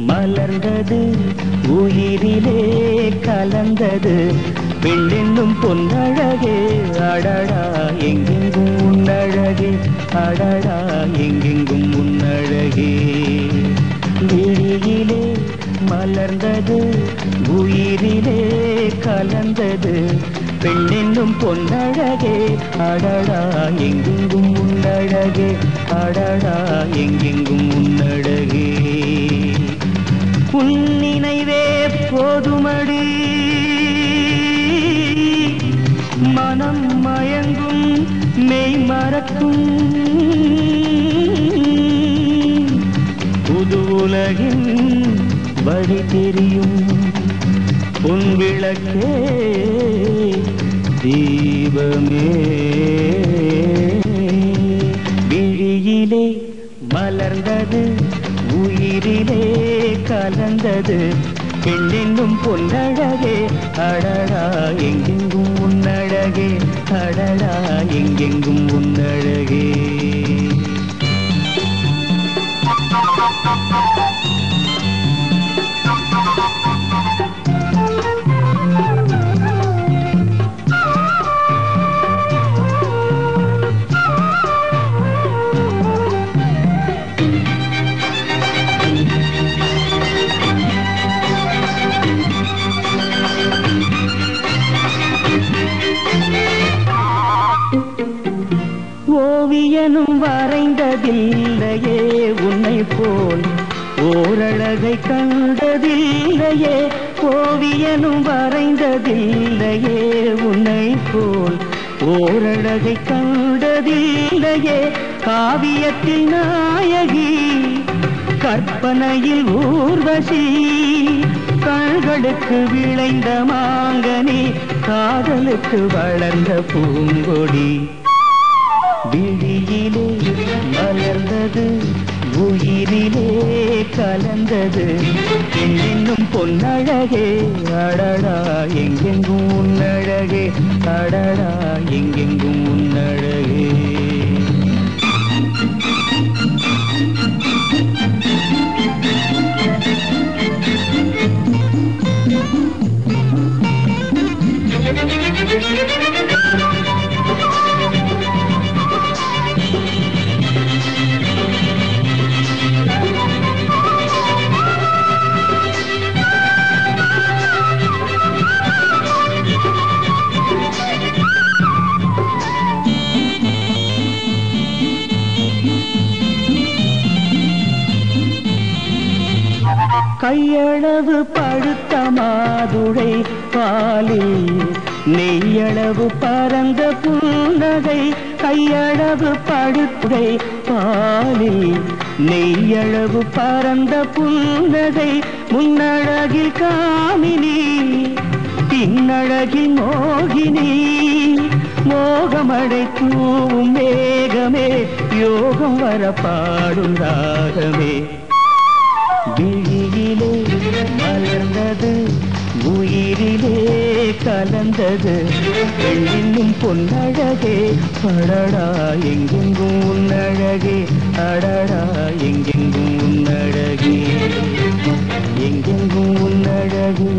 மலர்ந்தது உயிரிலே கலந்தது பெண்ணென்னும் பொன்னழகே அடடா எங்கெங்கும் உன்னழகே அடடா எங்கெங்கும் உன்னழகே விழியிலே மலர்ந்தது உயிரிலே கலந்தது பெண்ணென்னும் பொன்னழகே அடடா எங்கெங்கும் உன்னழகே அடடா எங்கெங்கும் உன்னழகே உன் நினைவே போதுமடி மனம் மயங்கும் மெய் மறக்கும் புது உலகின் வழி தெரியும் உன் விளக்கே தீபமே விழியிலே மலர்ந்தது உயிரிலே கலந்தது பெண்ணென்னும் பொன்னழகே அடடா எங்கெங்கும் உன்னழகே அடடா எங்கெங்கும் உன்னழகே ஓவியனும் வரைந்ததில்லையே உன்னை போல் ஓரழகை கண்டதில்லையே ஓவியனும் வரைந்ததில்லையே உன்னை போல் ஓரழகை கண்டதில்லையே காவியத்தில் நாயகி கற்பனையில் ஊர்வசி கண்களுக்கு விளைந்த மாங்கனி காதலுக்கு வளர்ந்த பூங்கொடி விழியிலே மலர்ந்தது உயிரிலே கலந்தது பெண்ணென்னும் பொன்னழகே அடடா எங்கெங்கும் உன்னழகே அடடா எங்கெங்கும் உன்னழகே கையளவு பழுத்த மாதுளை பாலில் நெய்யளவு பரந்த புன்னகை கையளவு பழுத்தை பாலில் நெய்யளவு பரந்த புன்னகை முன்னழகில் காமினி பின்னழகில் மோகினி மோகமடை தூவும் மேகமே யோகம் வர பாடும் ராகமே விழியிலே மலர்ந்தது உயிரிலே கலந்தது பெண்ணின் பொன்னழகே அடடா எங்கெங்கும் உன்னழகே அடடா எங்கெங்கும் உன்னழகே எங்கெங்கும் உன்னழகே